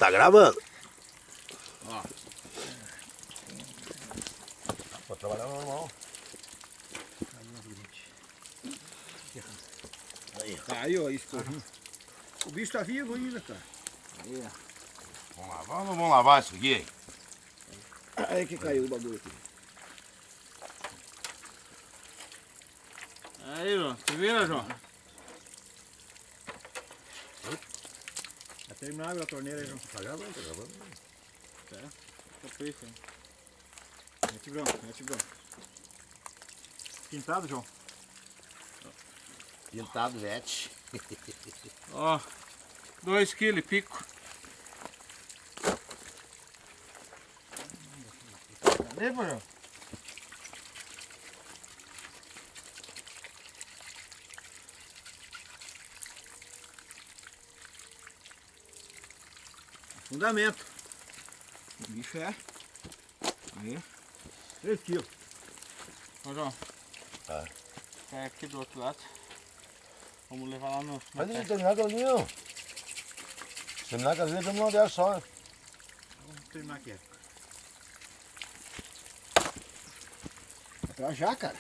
Tá gravando. Ó. Pode trabalhar normal. Aí, Tá aí, ó, escorrinho. O bicho tá vivo ainda, cara. Aí, ó. vamos lavar ou não vamos lavar isso aqui? Aí que caiu o bagulho aqui. Aí, João. Você vira, João? Tá terminável a torneira aí, João. Tá gravando, tá gravando. Tá feito, hein? Mete bronco, mete bronco. Pintado, João? Pintado, vete. Ó. 2 kg e pico. Cadê, pô, João? Fundamento. O bicho é. Aí. 3 quilos. Ó, João. Tá. Pega aqui do outro lado. Vamos levar lá no... Mas deixa eu terminar com o Ninho. Terminar com as vezes, vamos uma vez só. Vamos terminar aqui. Pra já, cara.